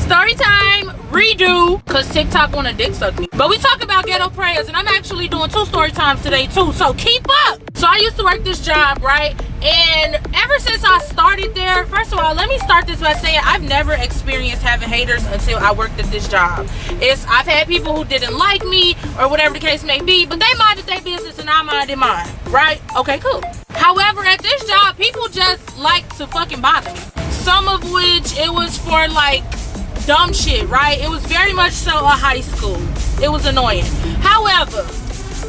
Story time, redo, cause TikTok wanna dick suck me. But we talk about ghetto prayers, and I'm actually doing 2 story times today too, so keep up. So I used to work this job, right? And ever since I started there, first of all, let me start this by saying I've never experienced having haters until I worked at this job. I've had people who didn't like me or whatever the case may be, but they minded their business and I minded mine, right? Okay, cool. However, at this job, people just like to fucking bother me. Some of which it was for like dumb shit, right? It was very much so a high school. It was annoying. However,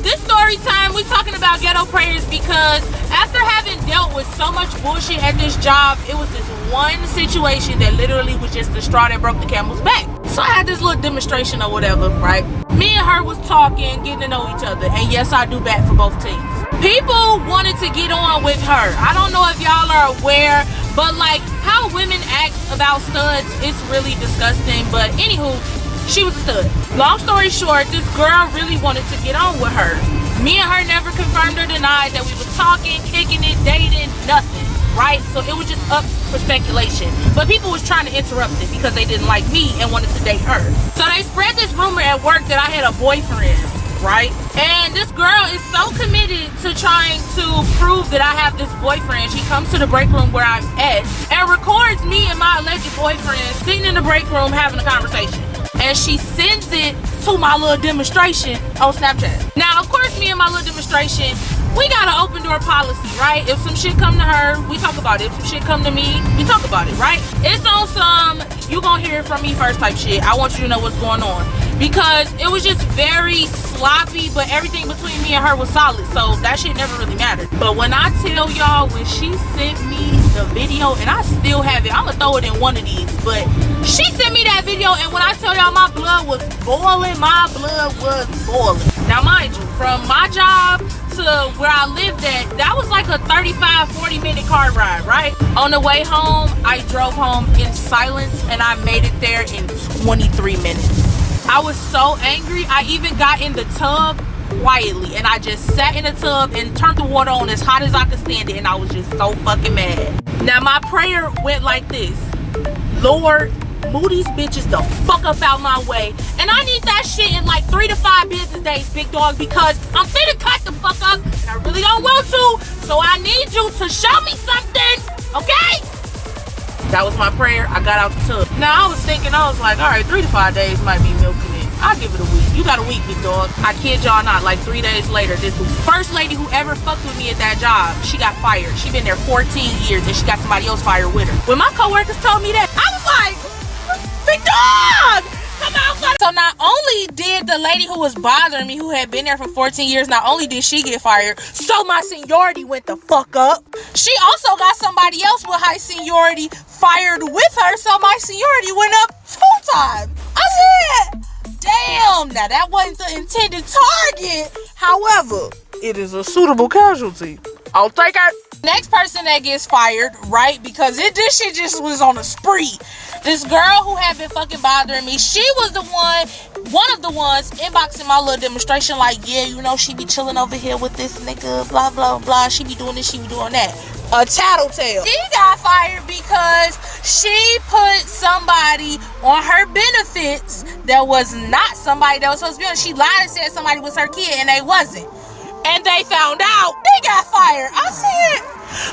this story time, we talking about ghetto prayers because after having dealt with so much bullshit at this job, it was this one situation that literally was just the straw that broke the camel's back. So I had this little demonstration or whatever, right? Me and her was talking, getting to know each other, and yes, I do bat for both teams. People wanted to get on with her. I don't know if y'all are aware, but like how women act about studs, it's really disgusting. But anywho, she was a stud. Long story short, this girl really wanted to get on with her. Me and her never confirmed or denied that we was talking, kicking it, dating, nothing, right? So it was just up for speculation. But people was trying to interrupt it because they didn't like me and wanted to date her. So they spread this rumor at work that I had a boyfriend, right? And this girl is so committed to trying to prove that I have this boyfriend. She comes to the break room where I'm at and records me and my alleged boyfriend sitting in the break room having a conversation. And she sends it to my little demonstration on Snapchat. Now, of course, me and my little demonstration, we got an open door policy, right? If some shit come to her, we talk about it. If some shit come to me, we talk about it, right? It's on some, you gonna hear it from me first type shit. I want you to know what's going on. Because it was just very sloppy, but everything between me and her was solid. So that shit never really mattered. But when I tell y'all, when she sent me the video, and I still have it, I'm gonna throw it in one of these, but she sent me that video, and when I tell y'all my blood was boiling, my blood was boiling. Now mind you, from my job to where I lived at, that was like a 35-40 minute car ride, right? On the way home, I drove home in silence, and I made it there in 23 minutes. I was so angry, I even got in the tub quietly, and I just sat in the tub and turned the water on as hot as I could stand it, and I was just so fucking mad. Now my prayer went like this: Lord, move these bitches the fuck up out my way, and I need that shit in like 3 to 5 business days, big dog, because I'm finna cut the fuck up and I really don't want to, so I need you to show me something, okay? That was my prayer. I got out the tub. Now I was thinking, I was like, all right, 3 to 5 days might be milking it. I'll give it a week. You got a week, big dog. I kid y'all not, like 3 days later, this first lady who ever fucked with me at that job, she got fired. She been there 14 years and she got somebody else fired with her. When my coworkers told me that, I was like, big dog, come out. So not only did the lady who was bothering me, who had been there for 14 years, not only did she get fired, so my seniority went the fuck up. She also got somebody else with high seniority fired with her, so my seniority went up 2 times. I said, damn, now that wasn't the intended target. However, it is a suitable casualty. I'll take it. Next person that gets fired, right? Because this shit just was on a spree. This girl who had been fucking bothering me, she was the one of the ones inboxing my little demonstration like, yeah, you know, she be chilling over here with this nigga, blah, blah, blah. She be doing this, she be doing that. A tattletale. She got fired because she put somebody on her benefits that was not somebody that was supposed to be on. She lied and said somebody was her kid and they wasn't. And they found out. They got fired. I said,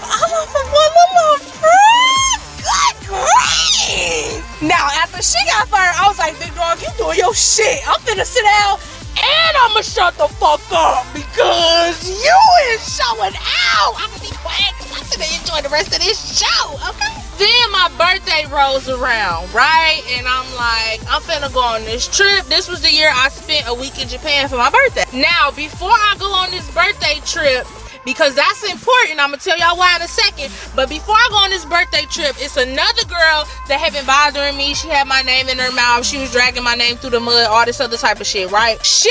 I'm off of one of my friends. Good grief. Now, after she got fired, I was like, big dog, you doing your shit. I'm finna sit down and I'ma shut the fuck up because you is showing out. I'm gonna be quiet because I'm gonna enjoy the rest of this show, okay? Then my birthday rolls around, right? And I'm like, I'm finna go on this trip. This was the year I spent a week in Japan for my birthday. Now, before I go on this birthday trip, because that's important, I'm gonna tell y'all why in a second, but before I go on this birthday trip, it's another girl that had been bothering me. She had my name in her mouth. She was dragging my name through the mud, all this other type of shit, right? She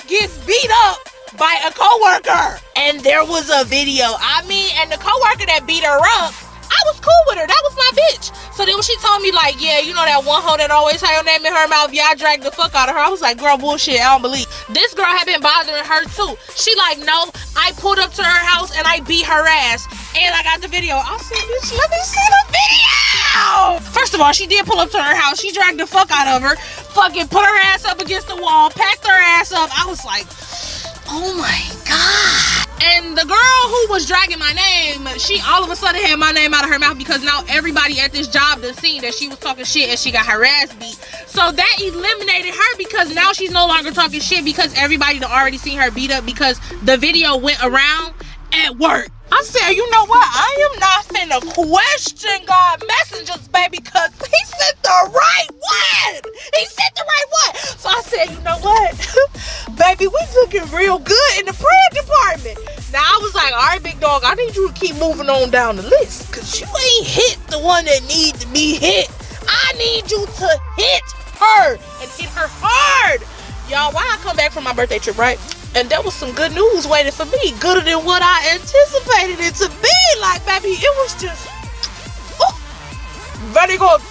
gets beat up by a coworker, and there was a video. I mean, and the coworker that beat her up, I was cool with her. That was my bitch. So then when she told me, like, yeah, you know that one hoe that always had your name in her mouth, yeah, I dragged the fuck out of her. I was like, girl, bullshit, I don't believe. This girl had been bothering her too. She like, no, I pulled up to her house and I beat her ass. And I got the video. I said, bitch, let me see the video. Ow! First of all, she did pull up to her house. She dragged the fuck out of her. Fucking put her ass up against the wall. Packed her ass up. I was like, oh my God. And the girl who was dragging my name, she all of a sudden had my name out of her mouth because now everybody at this job done seen that she was talking shit and she got her ass beat. So that eliminated her because now she's no longer talking shit because everybody done already seen her beat up because the video went around at work. I said, you know what? I am not finna question God messengers, baby, because he sent the right one. He sent the right one. So I said, you know what? Baby, we looking real good in the prayer department. Now I was like, all right, big dog, I need you to keep moving on down the list because you ain't hit the one that needs to be hit. I need you to hit her and hit her hard. Y'all, why I come back from my birthday trip, right? And there was some good news waiting for me. Gooder than what I anticipated it to be. Like, baby, it was just very good.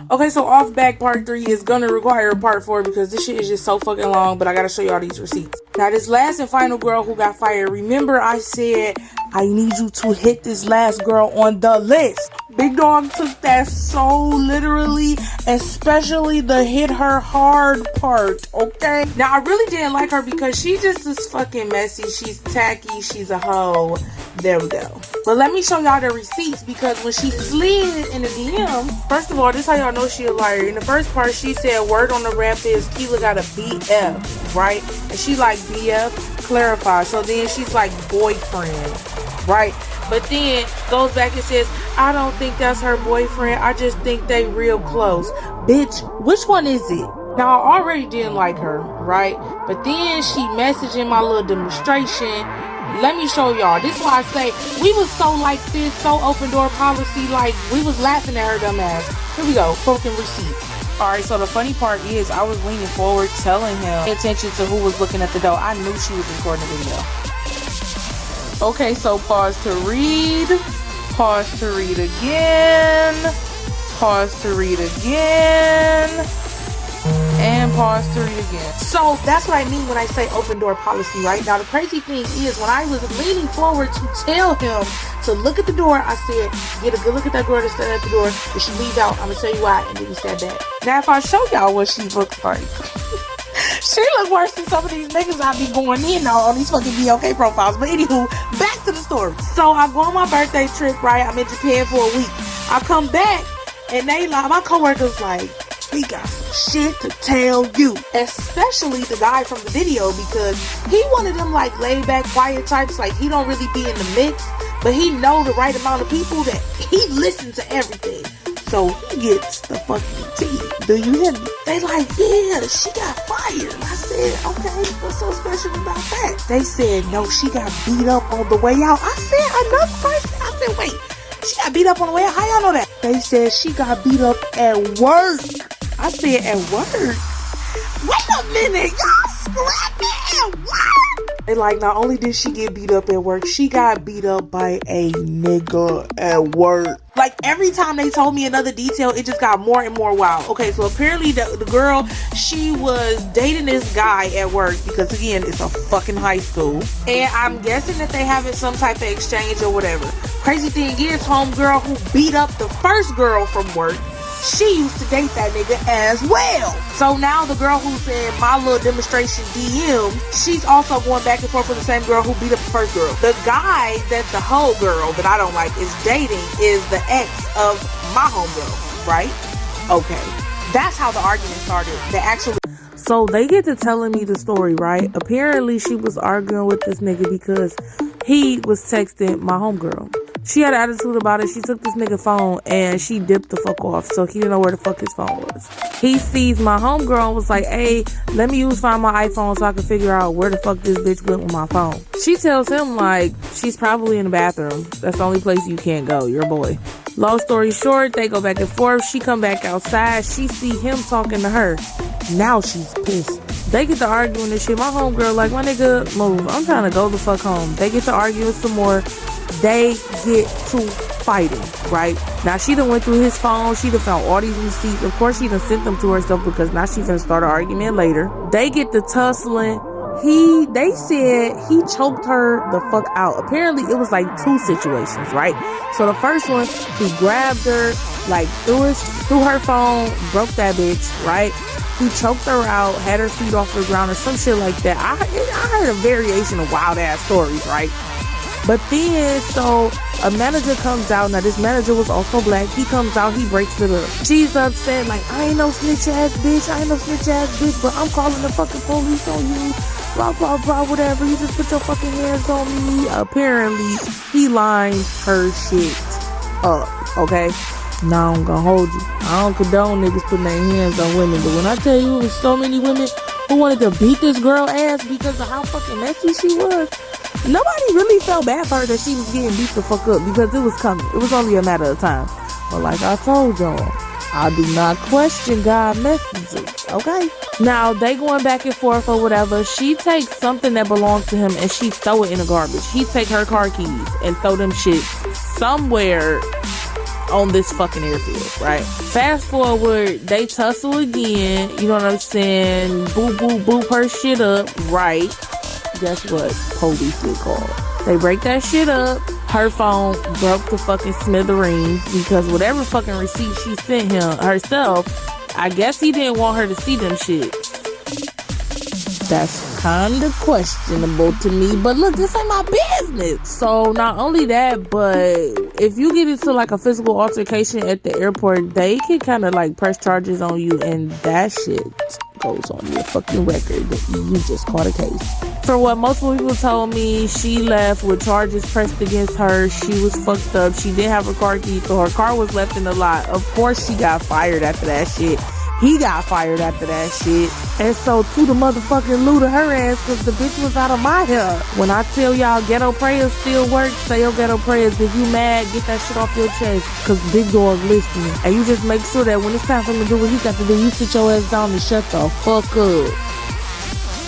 Okay, so off back part 3 is gonna require a part 4 because this shit is just so fucking long, but I gotta show y'all these receipts. Now, this last and final girl who got fired, remember I said I need you to hit this last girl on the list. Big Dog took that so literally, especially the hit her hard part, okay? Now, I really didn't like her because she just is fucking messy. She's tacky. She's a hoe. There we go. But let me show y'all the receipts because when she slid in the DM, first of all, this is how y'all know she a liar. In the first part, she said, word on the rap is Keela got a BF, right? And she like, BF, clarify. So then she's like, boyfriend, right? But then goes back and says, I don't think that's her boyfriend. I just think they real close. Bitch, which one is it? Now, I already didn't like her, right? But then she messaging my little demonstration. Let me show y'all. This is why I say we was so like this, so open door policy, like we was laughing at her dumb ass. Here we go, fucking receipts. Alright, so the funny part is I was leaning forward telling him pay attention to who was looking at the door. I knew she was recording the video. Okay, so pause to read. Pause to read again. Pause to read again. And pause to read again. So that's what I mean when I say open door policy, right? Now the crazy thing is when I was leaning forward to tell him to look at the door, I said, get a good look at that girl that's standing at the door. If she leave out, I'm gonna tell you why, and then he said that. Now if I show y'all what she looks like, she look worse than some of these niggas I be going in on these fucking BOK profiles. But anywho, back to the story. So I go on my birthday trip, right? I'm in Japan for a week. I come back and they like, my coworkers like, we got some shit to tell you. Especially the guy from the video because he one of them like laid back quiet types. Like he don't really be in the mix, but he know the right amount of people that he listen to everything. So he gets the fucking tea. Do you hear me? They like, yeah, she got fired. I said, okay, what's so special about that? They said, no, she got beat up on the way out. I said, another person? I said, wait, she got beat up on the way out? How y'all know that? They said she got beat up at work. I said, at work? Wait a minute, y'all scrapping at work? They like, not only did she get beat up at work, she got beat up by a nigga at work. Like, every time they told me another detail, it just got more and more wild. Okay, so apparently the girl, she was dating this guy at work because, again, it's a fucking high school. And I'm guessing that they having some type of exchange or whatever. Crazy thing is, homegirl who beat up the first girl from work, she used to date that nigga as well. So now the girl who's in my little demonstration DM, she's also going back and forth with the same girl who beat up the first girl. The guy that the whole girl that I don't like is dating is the ex of my homegirl, right? Okay. That's how the argument started. So they get to telling me the story, right? Apparently she was arguing with this nigga because he was texting my homegirl. She had an attitude about it. She took this nigga phone and she dipped the fuck off. So he didn't know where the fuck his phone was. He sees my homegirl and was like, hey, let me find my iPhone so I can figure out where the fuck this bitch went with my phone. She tells him like, she's probably in the bathroom. That's the only place you can't go. Your boy. Long story short, they go back and forth. She come back outside. She see him talking to her. Now she's pissed. They get to arguing and shit. My homegirl like, my nigga, move. I'm trying to go the fuck home. They get to arguing some more. They get to fighting, right? Now she done went through his phone. She done found all these receipts. Of course she done sent them to herself because now she's gonna start an argument later. They get to tussling They said he choked her the fuck out. Apparently it was like two situations, right? So the first one, he grabbed her, like threw her phone, broke that bitch, right? He choked her out, had her feet off the ground or some shit like that. I heard a variation of wild ass stories, right? But then, so a manager comes out. Now this manager was also black. He comes out, he breaks it up. She's upset, like, I ain't no snitch ass bitch, but I'm calling the fucking police on you. Blah, blah, blah, whatever. You just put your fucking hands on me. Apparently, he lined her shit up, okay? Now I'm gonna hold you. I don't condone niggas putting their hands on women, but when I tell you it was so many women who wanted to beat this girl ass because of how fucking messy she was, nobody really felt bad for her that she was getting beat the fuck up because it was coming. It was only a matter of time. But like I told y'all, I do not question God messages, okay? Now, they going back and forth or whatever. She takes something that belongs to him and she throw it in the garbage. He take her car keys and throw them shit somewhere on this fucking airfield, right? Fast forward, they tussle again. You know what I'm saying? Boop her shit up, right? Guess what? Police get called. They break that shit up. Her phone broke to fucking smithereens because whatever fucking receipt she sent him herself, I guess he didn't want her to see them shit. That's kind of questionable to me, but look, this ain't my business. So not only that, but if you get into like a physical altercation at the airport, they can kind of like press charges on you, and that shit goes on your fucking record that you just caught a case. For what most people told me, she left with charges pressed against her. She was fucked up. She didn't have her car keys, so her car was left in the lot. Of course she got fired after that shit. He got fired after that shit. And so to the motherfucking looted her ass because the bitch was out of my hair. When I tell y'all ghetto prayers still work, say your ghetto prayers. If you mad, get that shit off your chest because big dog listening. And you just make sure that when it's time for him to do what he got to do, you sit your ass down and shut the fuck up.